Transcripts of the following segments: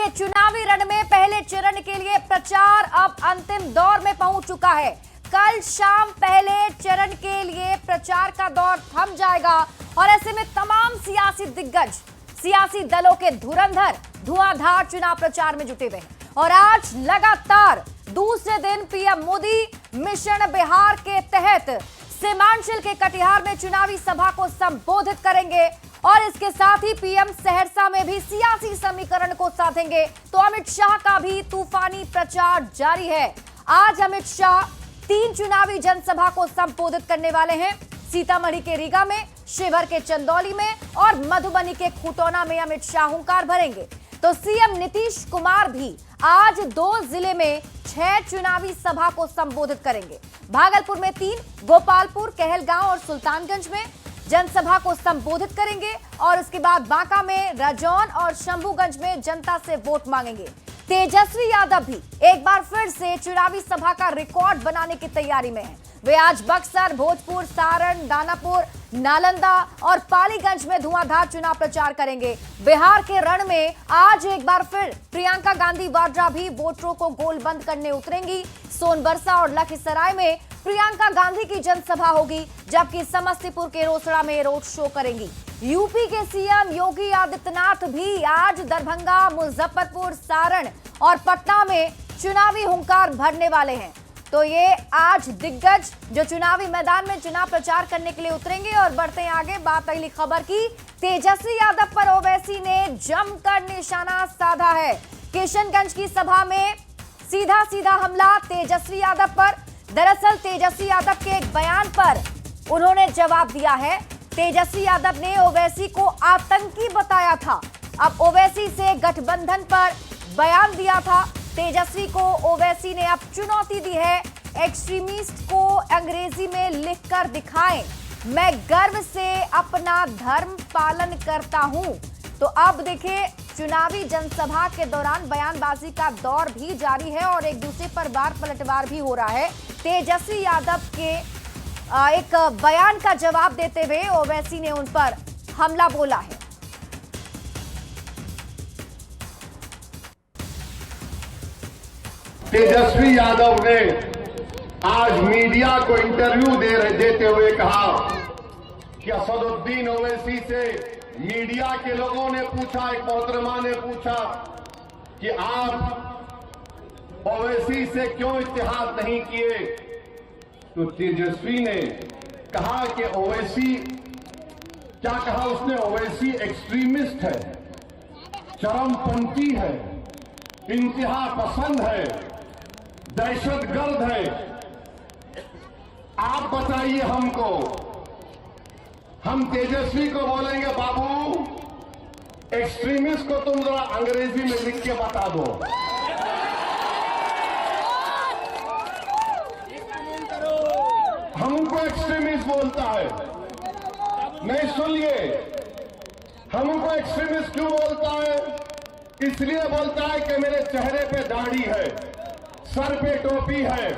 के चुनावी रण में पहले चरण के लिए प्रचार अब अंतिम दौर में पहुंच चुका है। कल शाम पहले चरण के लिए प्रचार का दौर थम जाएगा और ऐसे में तमाम सियासी दिग्गज, सियासी दलों के धुरंधर धुआंधार चुनाव प्रचार में जुटे हुए हैं। और आज लगातार दूसरे दिन पीएम मोदी मिशन बिहार के तहत सीमांचल के कटिहार में चुनावी सभा को संबोधित करेंगे और इसके साथ ही पीएम सहरसा में भी सियासी समीकरण को साधेंगे। तो अमित शाह का भी तूफानी प्रचार जारी है। आज अमित शाह 3 चुनावी जनसभा को संबोधित करने वाले हैं। सीतामढ़ी के रीगा में, शिवहर के चंदौली में और मधुबनी के खुटौना में अमित शाह हुंकार भरेंगे। तो सीएम नीतीश कुमार भी आज 2 जिले में 6 चुनावी सभा को संबोधित करेंगे। भागलपुर में 3, गोपालपुर, कहलगांव और सुल्तानगंज में जनसभा को संबोधित करेंगे और उसके बाद बांका में, रजौन और शंभूगंज में जनता से वोट मांगेंगे। तेजस्वी यादव भी एक बार फिर से चुनावी सभा का रिकॉर्ड बनाने की तैयारी में हैं। वे आज बक्सर, भोजपुर, सारण, दानापुर, नालंदा और पालीगंज में धुआंधार चुनाव प्रचार करेंगे। बिहार के रण में आज एक बार फिर प्रियंका गांधी वाड्रा भी वोटरों को गोलबंद करने उतरेंगी। सोनबरसा और लखीसराय में प्रियंका गांधी की जनसभा होगी, जबकि समस्तीपुर के रोसड़ा में रोड शो करेंगी। यूपी के सीएम योगी आदित्यनाथ भी आज दरभंगा, मुजफ्फरपुर, सारण और पटना में चुनावी हुंकार भरने वाले हैं। तो ये आज दिग्गज जो चुनावी मैदान में चुनाव प्रचार करने के लिए उतरेंगे। और बढ़ते हैं आगे, बात अगली खबर की। तेजस्वी यादव पर ओवैसी ने जमकर निशाना साधा है। किशनगंज की सभा में सीधा हमला तेजस्वी यादव पर। दरअसल तेजस्वी यादव के एक बयान पर उन्होंने जवाब दिया है। तेजस्वी यादव ने ओवैसी को आतंकी बताया था। अब ओवैसी से गठबंधन पर बयान दिया था। तेजस्वी को ओवैसी ने अब चुनौती दी है। एक्सट्रीमिस्ट को अंग्रेजी में लिखकर दिखाएं, मैं गर्व से अपना धर्म पालन करता हूं। तो अब देखिए, चुनावी जनसभा के दौरान बयानबाजी का दौर भी जारी है और एक दूसरे पर वार पलटवार भी हो रहा है। तेजस्वी यादव के एक बयान का जवाब देते हुए ओवैसी ने उन पर हमला बोला है। तेजस्वी यादव ने आज मीडिया को इंटरव्यू देते हुए कहा कि असदुद्दीन ओवैसी से मीडिया के लोगों ने पूछा, एक मोहतरमा ने पूछा कि आप ओवैसी से क्यों इत्तेहाद नहीं किए। तो तेजस्वी ने कहा कि ओवैसी, क्या कहा उसने, ओवैसी एक्सट्रीमिस्ट है, चरमपंथी है, इंतहा पसंद है, दहशतगर्द है। आप बताइए हमको, हम तेजस्वी को बोलेंगे बाबू एक्सट्रीमिस्ट को तुम जरा अंग्रेजी में लिख के बता दो। हमको एक्सट्रीमिस्ट बोलता है, नहीं सुनिए, हमको एक्सट्रीमिस्ट क्यों बोलता है? इसलिए बोलता है कि मेरे चेहरे पे दाढ़ी है, सर पे टोपी है,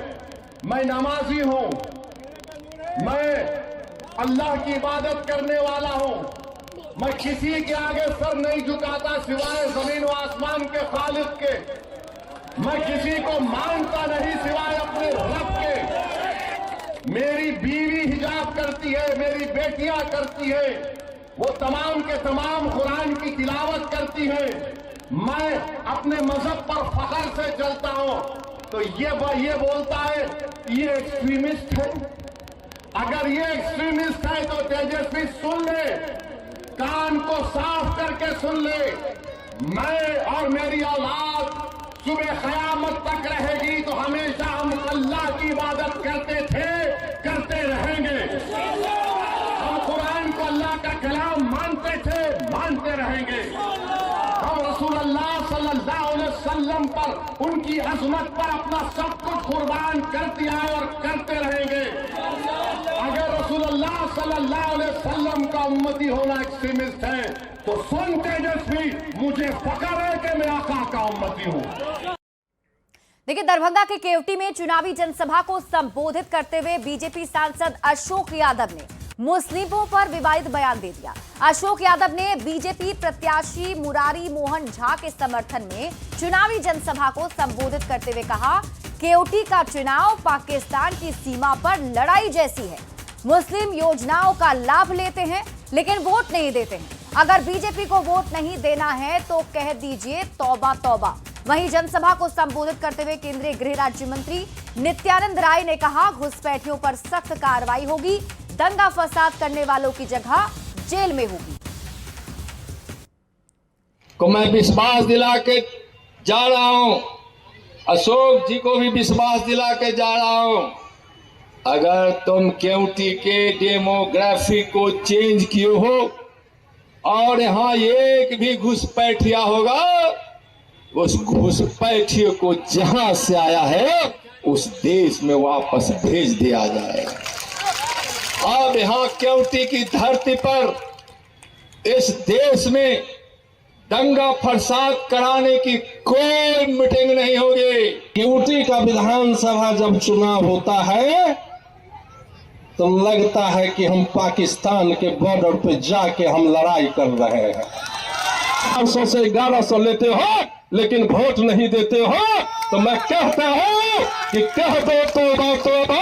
मैं नमाजी हूं, मैं अल्लाह की इबादत करने वाला हूं, मैं किसी के आगे सर नहीं झुकाता सिवाय जमीन व आसमान के खालिक के, मैं किसी को मानता नहीं सिवाय अपने रब के। मेरी बीवी हिजाब करती है, मेरी बेटियां करती है, वो तमाम के तमाम कुरान की तिलावत करती है। मैं अपने मजहब पर फख्र से चलता हूं। तो ये बोलता है ये एक्सट्रीमिस्ट है। अगर ये एक्सट्रीमिस्ट है तो तेजस्वी सुन ले, कान को साफ करके सुन ले, मैं और मेरी औलाद सुबह क़यामत तक रहेगी तो हमेशा हम अल्लाह की इबादत करते थे, करते रहेंगे। हम कुरान को अल्लाह का कलाम मानते थे, मानते रहेंगे। हम रसूल अल्लाह सल्लल्लाहु अलैहि वसल्लम पर, उनकी अज़मत पर अपना सब कुछ कुर्बान कर दिया है और करते रहेंगे। अगर रसूल अल्लाह सल्लल्लाहु अलैहि वसल्लम का उम्मती होना एक्सट्रीमिस्ट है तो सुन तेजस्वी, मुझे फख्र है कि मैं आका का उम्मती हूं। देखिए, दरभंगा के केवटी में चुनावी जनसभा को संबोधित करते हुए बीजेपी सांसद अशोक यादव ने मुस्लिमों पर विवादित बयान दे दिया। अशोक यादव ने बीजेपी प्रत्याशी मुरारी मोहन झा के समर्थन में चुनावी जनसभा को संबोधित करते हुए कहा, केवटी का चुनाव पाकिस्तान की सीमा पर लड़ाई जैसी है। मुस्लिम योजनाओं का लाभ लेते हैं लेकिन वोट नहीं देते हैं। अगर बीजेपी को वोट नहीं देना है तो कह दीजिए तौबा तौबा। वहीं जनसभा को संबोधित करते हुए केंद्रीय गृह राज्य मंत्री नित्यानंद राय ने कहा, घुसपैठियों पर सख्त कार्रवाई होगी, दंगा फसाद करने वालों की जगह जेल में होगी। को मैं विश्वास दिला के जा रहा हूं, अशोक जी को भी विश्वास दिला के जा रहा हूं, अगर तुम केवटी के डेमोग्राफी को चेंज किए हो और यहां एक भी घुसपैठिया होगा, उस घुसपैठिए को जहां से आया है उस देश में वापस भेज दिया जाएगा। अब यहां केवटी की धरती पर इस देश में दंगा फसाद कराने की कोई मीटिंग नहीं होगी। केवटी का विधानसभा जब चुनाव होता है तो लगता है कि हम पाकिस्तान के बॉर्डर पे जाके हम लड़ाई कर रहे हैं। 800 से 1100 लेते हो लेकिन वोट नहीं देते हो, तो मैं कहता हूं कि कह दो तौबा तौबा,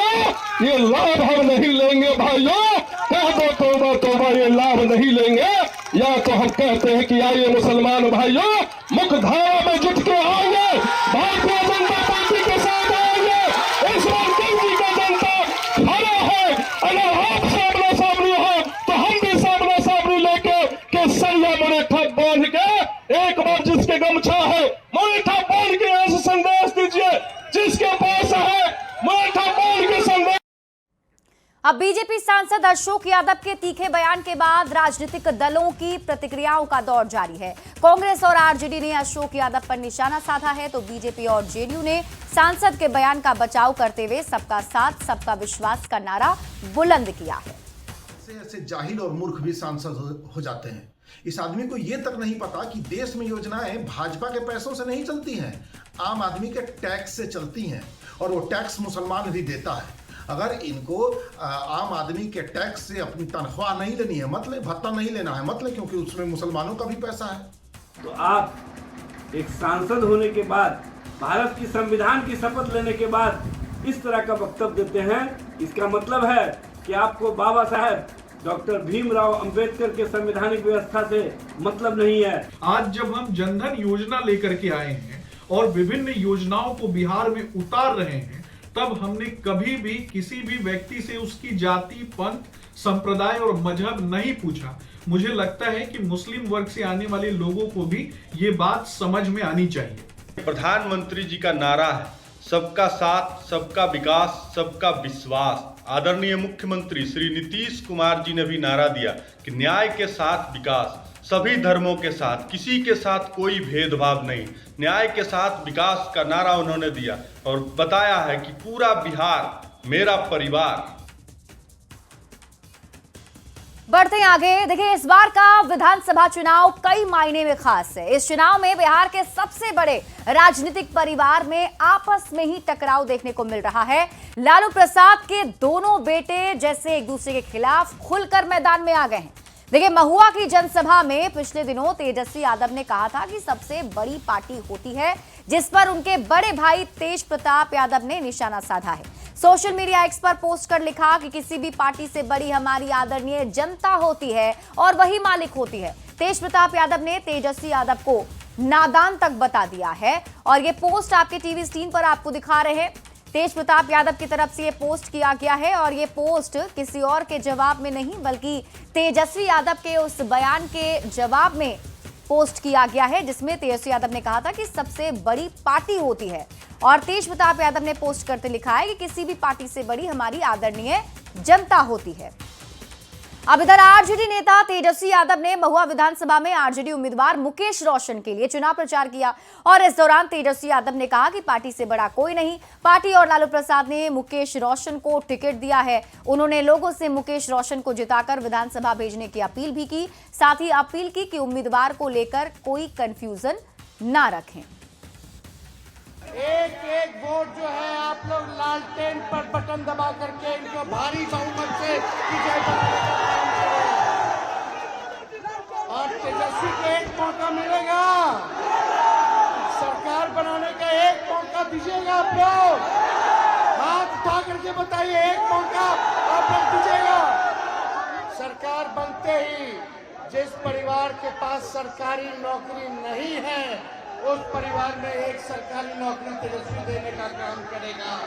ये लाभ हम नहीं लेंगे भाइयों। कह दो तौबा तौबा, ये लाभ नहीं लेंगे। या तो हम कहते हैं कि आइए मुसलमान भाइयों, मुख्यधारा में जुट के आइए, भारतीय जनता पार्टी के साथ आइए। इस बार दिल्ली का जनता खड़ा है, अगर आप सामने सामने हो तो हम भी सामने सामने लेके के सरिया मुरेठा बांध के, एक बार जिसके गमछा है मुरेठा बांध के ऐसे संदेश दीजिए, जिसके पास है मुरेठा बांध के संदेश। अब बीजेपी सांसद अशोक यादव के तीखे बयान के बाद राजनीतिक दलों की प्रतिक्रियाओं का दौर जारी है। कांग्रेस और आरजेडी ने अशोक यादव पर निशाना साधा है तो बीजेपी और जेडीयू ने सांसद के बयान का बचाव करते हुए सबका साथ सबका विश्वास का नारा बुलंद किया है। ऐसे जाहिल और मूर्ख भी सांसद हो जाते हैं। इस आदमी को यह तक नहीं पता कि देश में योजनाएं भाजपा के पैसों से नहीं चलती हैं, आम आदमी के टैक्स से चलती हैं, और वो टैक्स मुसलमान भी देता है। अगर इनको आम आदमी के टैक्स से अपनी तनख्वाह नहीं लेनी है, मतलब भत्ता नहीं लेना है, मतलब क्योंकि उसमें मुसलमानों का भी पैसा है। तो आप एक सांसद होने के बाद, भारत की संविधान की शपथ लेने के बाद इस तरह का वक्तव्य देते हैं, इसका मतलब है कि आपको बाबा साहेब डॉक्टर भीमराव अंबेडकर के संवैधानिक व्यवस्था से मतलब नहीं है। आज जब हम जनधन योजना लेकर के आए हैं और विभिन्न योजनाओं को बिहार में उतार रहे हैं, तब हमने कभी भी किसी भी व्यक्ति से उसकी जाति, पंथ, संप्रदाय और मजहब नहीं पूछा। मुझे लगता है कि मुस्लिम वर्ग से आने वाले लोगों को भी ये बात समझ में आनी चाहिए। प्रधानमंत्री जी का नारा है, सबका साथ, सबका विकास, सबका विश्वास। आदरणीय मुख्यमंत्री श्री नीतीश कुमार जी ने भी नारा दिया कि न्याय के साथ विकास, सभी धर्मों के साथ, किसी के साथ कोई भेदभाव नहीं, न्याय के साथ विकास का नारा उन्होंने दिया और बताया है कि पूरा बिहार मेरा परिवार। बढ़ते हैं आगे। देखिए, इस बार का विधानसभा चुनाव कई मायने में खास है। इस चुनाव में बिहार के सबसे बड़े राजनीतिक परिवार में आपस में ही टकराव देखने को मिल रहा है। लालू प्रसाद के दोनों बेटे जैसे एक दूसरे के खिलाफ खुलकर मैदान में आ गए हैं। देखिए, महुआ की जनसभा में पिछले दिनों तेजस्वी यादव ने कहा था कि सबसे बड़ी पार्टी होती है, जिस पर उनके बड़े भाई तेज प्रताप यादव ने निशाना साधा है। सोशल मीडिया एक्स पर पोस्ट कर लिखा कि किसी भी पार्टी से बड़ी हमारी आदरणीय जनता होती है और वही मालिक होती है। तेज प्रताप यादव ने तेजस्वी यादव को नादान तक बता दिया है और ये पोस्ट आपके टीवी स्क्रीन पर आपको दिखा रहे हैं। तेज प्रताप यादव की तरफ से ये पोस्ट किया गया है और ये पोस्ट किसी और के जवाब में नहीं बल्कि तेजस्वी यादव के उस बयान के जवाब में पोस्ट किया गया है, जिसमें तेजस्वी यादव ने कहा था कि सबसे बड़ी पार्टी होती है। और तेज प्रताप यादव ने पोस्ट करते लिखा है कि किसी भी पार्टी से बड़ी हमारी आदरणीय जनता होती है। अब इधर आरजेडी नेता तेजस्वी यादव ने महुआ विधानसभा में आरजेडी उम्मीदवार मुकेश रोशन के लिए चुनाव प्रचार किया और इस दौरान तेजस्वी यादव ने कहा कि पार्टी से बड़ा कोई नहीं, पार्टी और लालू प्रसाद ने मुकेश रोशन को टिकट दिया है। उन्होंने लोगों से मुकेश रोशन को जिताकर विधानसभा भेजने की अपील भी की, साथ ही अपील की कि उम्मीदवार को लेकर कोई कंफ्यूजन ना रखें। एक एक वोट जो है आप लोग लालटेन पर बटन दबा करके इनको भारी बहुमत से विजय बनाने का काम करें। और तेजस्वी को एक मौका मिलेगा, सरकार बनाने का एक मौका दीजिएगा। आप लोग हाथ उठा करके बताइए, एक मौका आप लोग दीजिएगा। सरकार बनते ही जिस परिवार के पास सरकारी नौकरी नहीं है उस परिवार में एक सरकारी नौकरी तेजस्वी देने का काम करेगा।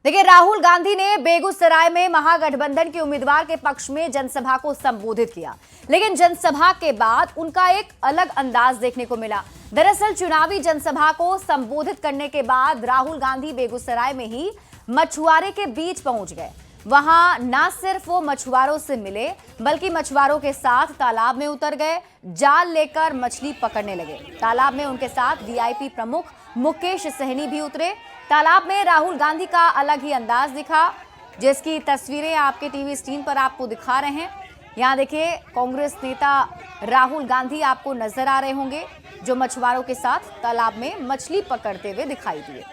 देखिए, राहुल गांधी ने बेगूसराय में महागठबंधन के उम्मीदवार के पक्ष में जनसभा को संबोधित किया, लेकिन जनसभा के बाद उनका एक अलग अंदाज देखने को मिला। दरअसल चुनावी जनसभा को संबोधित करने के बाद राहुल गांधी बेगूसराय में ही मछुआरे के बीच पहुंच गए। वहां ना सिर्फ वो मछुआरों से मिले बल्कि मछुआरों के साथ तालाब में उतर गए, जाल लेकर मछली पकड़ने लगे। तालाब में उनके साथ वीआईपी प्रमुख मुकेश सहनी भी उतरे। तालाब में राहुल गांधी का अलग ही अंदाज दिखा, जिसकी तस्वीरें आपके टीवी स्क्रीन पर आपको दिखा रहे हैं। यहाँ देखिए, कांग्रेस नेता राहुल गांधी आपको नजर आ रहे होंगे, जो मछुआरों के साथ तालाब में मछली पकड़ते हुए दिखाई दिए।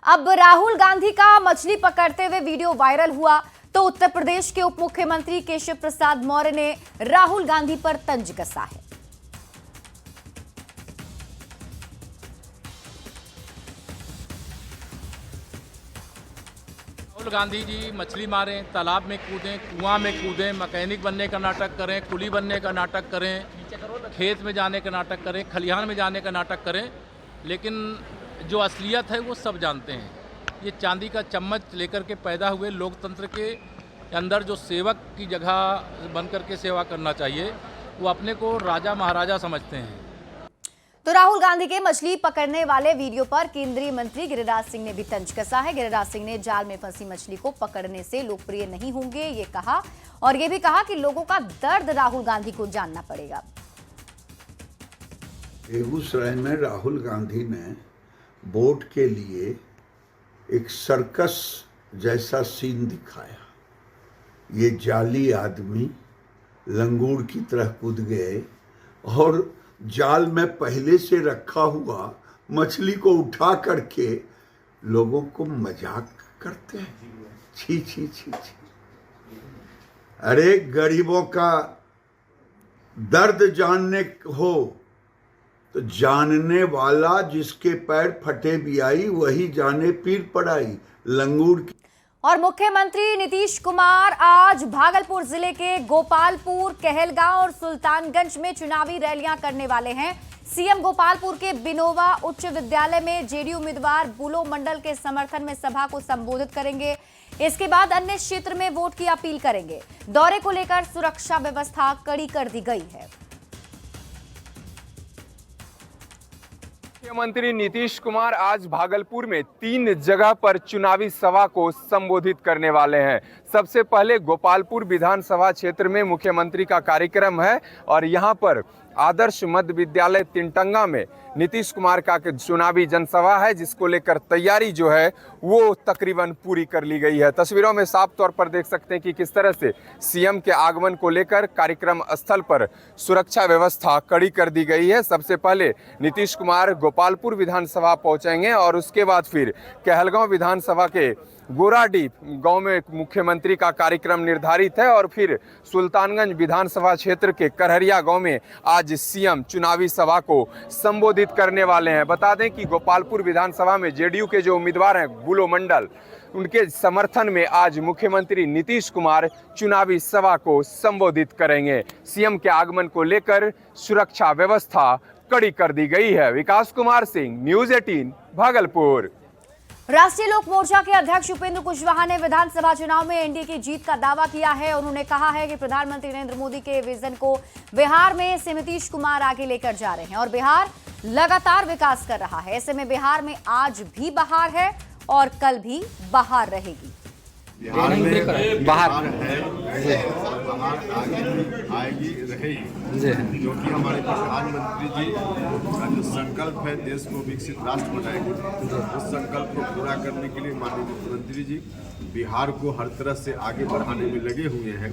अब राहुल गांधी का मछली पकड़ते हुए वीडियो वायरल हुआ तो उत्तर प्रदेश के उप मुख्यमंत्री केशव प्रसाद मौर्य ने राहुल गांधी पर तंज कसा है। राहुल गांधी जी मछली मारें, तालाब में कूदें, कुआं में कूदें, मैकेनिक बनने का नाटक करें, कुली बनने का नाटक करें, खेत में जाने का नाटक करें, खलिहान में जाने का नाटक करें, लेकिन जो असलियत है वो सब जानते हैं। ये चांदी का चम्मच लेकर के पैदा हुए लोकतंत्र के अंदर जो सेवक की जगह बनकर के सेवा करना चाहिए, वो अपने को राजा महाराजा समझते हैं। तो राहुल गांधी के मछली पकड़ने वाले वीडियो पर केंद्रीय मंत्री गिरिराज सिंह ने भी तंज कसा है। गिरिराज सिंह ने जाल में फंसी मछली को पकड़ने से लोकप्रिय नहीं होंगे ये कहा, और ये भी कहा कि लोगों का दर्द राहुल गांधी को जानना पड़ेगा। बेगूसराय में राहुल गांधी ने वोट के लिए एक सर्कस जैसा सीन दिखाया। ये जाली आदमी लंगूर की तरह कूद गए और जाल में पहले से रखा हुआ मछली को उठा करके लोगों को मजाक करते हैं। छी छी छी छी। अरे गरीबों का दर्द जानने हो तो जानने वाला जिसके पैर फटे भी आई वही जाने पीर पड़ाई। लंगूर की। और मुख्यमंत्री नीतीश कुमार आज भागलपुर जिले के गोपालपुर, कहलगांव और सुल्तानगंज में चुनावी रैलियां करने वाले हैं। सीएम गोपालपुर के बिनोवा उच्च विद्यालय में जेडीयू उम्मीदवार बुलो मंडल के समर्थन में सभा को संबोधित करेंगे। इसके बाद अन्य क्षेत्र में वोट की अपील करेंगे। दौरे को लेकर सुरक्षा व्यवस्था कड़ी कर दी गई है। मुख्यमंत्री नीतीश कुमार आज भागलपुर में 3 जगह पर चुनावी सभा को संबोधित करने वाले हैं। सबसे पहले गोपालपुर विधानसभा क्षेत्र में मुख्यमंत्री का कार्यक्रम है और यहां पर आदर्श मध्य विद्यालय तिनटंगा में नीतीश कुमार का चुनावी जनसभा है, जिसको लेकर तैयारी जो है वो तकरीबन पूरी कर ली गई है। तस्वीरों में साफ तौर पर देख सकते हैं कि किस तरह से सीएम के आगमन को लेकर कार्यक्रम स्थल पर सुरक्षा व्यवस्था कड़ी कर दी गई है। सबसे पहले नीतीश कुमार गोपालपुर विधानसभा पहुंचेंगे और उसके बाद फिर कहलगांव विधानसभा के गोराडीह गांव में मुख्यमंत्री का कार्यक्रम निर्धारित है और फिर सुल्तानगंज विधानसभा क्षेत्र के करहरिया गांव में आज सीएम चुनावी सभा को संबोधित करने वाले हैं। बता दें कि गोपालपुर विधानसभा में जेडीयू के जो उम्मीदवार हैं बुलो मंडल, उनके समर्थन में आज मुख्यमंत्री नीतीश कुमार चुनावी सभा को संबोधित करेंगे। सीएम के आगमन को लेकर सुरक्षा व्यवस्था कड़ी कर दी गई है। विकास कुमार सिंह, न्यूज़ 18 भागलपुर। राष्ट्रीय लोक मोर्चा के अध्यक्ष उपेंद्र कुशवाहा ने विधानसभा चुनाव में एनडीए की जीत का दावा किया है। उन्होंने कहा है कि प्रधानमंत्री नरेंद्र मोदी के विजन को बिहार में से नीतीश कुमार आगे लेकर जा रहे हैं और बिहार लगातार विकास कर रहा है। ऐसे में बिहार में आज भी बहार है और कल भी बहार रहेगी। बिहार में बाहर है और बाहर आगे भी आएगी रहेगी, जो कि हमारे प्रधानमंत्री जी का जो संकल्प है देश को विकसित राष्ट्र बनाएंगे, उस संकल्प को पूरा करने के लिए माननीय मुख्यमंत्री जी बिहार को हर तरह से आगे बढ़ाने में लगे हुए हैं।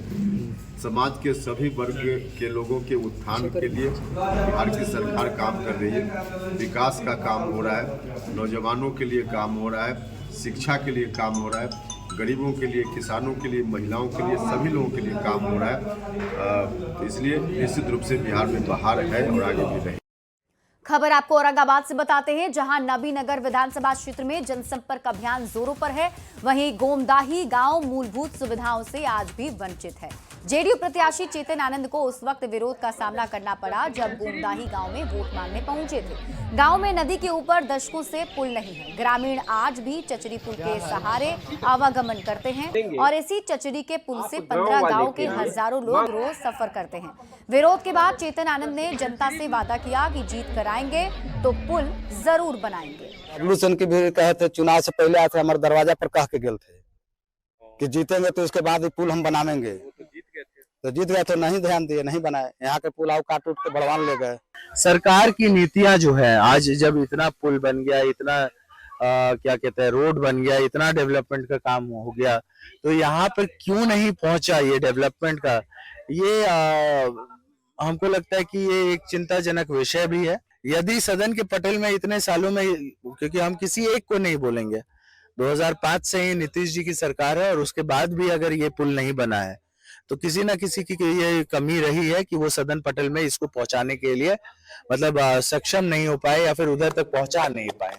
समाज के सभी वर्ग के लोगों के उत्थान के लिए बिहार की सरकार काम कर रही है। विकास का काम हो रहा है, नौजवानों के लिए काम हो रहा है, शिक्षा के लिए काम हो रहा है, गरीबों के लिए, किसानों के लिए, महिलाओं के लिए, सभी लोगों के लिए काम हो रहा है। इसलिए निश्चित रूप से बिहार में बहार है और आगे भी रहेगी। खबर आपको औरंगाबाद से बताते हैं, जहां नबीनगर विधानसभा क्षेत्र में जनसंपर्क अभियान जोरों पर है। वहीं गोमदाही गांव मूलभूत सुविधाओं से आज भी वंचित है। जेडीयू प्रत्याशी चेतन आनंद को उस वक्त विरोध का सामना करना पड़ा जब गोमदाही गांव में वोट मांगने पहुंचे थे। गांव में नदी के ऊपर दशकों से पुल नहीं है। ग्रामीण आज भी चचड़ी पुल के सहारे आवागमन करते हैं और इसी चचड़ी के पुल से 15 गांव के हजारों लोग रोज सफर करते हैं। विरोध के बाद चेतन आनंद ने जनता से वादा किया कि जीत कराएंगे तो पुल जरूर बनाएंगे। रेवोल्यूशन की भी कहे थे, चुनाव से पहले आए थे, हमारे दरवाजा पर कह के गए थे कि जीतेंगे तो इसके बाद पुल हम बनाएंगे। तो जीत गए तो नहीं ध्यान दिए, नहीं बनाए। यहाँ के पुल काट उठ के बढ़वान ले गए। सरकार की नीतियां जो है, आज जब इतना पुल बन गया, इतना क्या कहते हैं रोड बन गया, इतना डेवलपमेंट का काम हो गया, तो यहाँ पर क्यों नहीं पहुंचा ये डेवलपमेंट का? ये हमको लगता है कि ये एक चिंताजनक विषय भी है। यदि सदन के पटल में इतने सालों में, क्योंकि हम किसी एक को नहीं बोलेंगे, 2005 से ही नीतीश जी की सरकार है और उसके बाद भी अगर ये पुल नहीं बना है तो किसी ना किसी की ये कमी रही है कि वो सदन पटल में इसको पहुंचाने के लिए मतलब सक्षम नहीं हो पाए या फिर उधर तक पहुंचा नहीं पाए।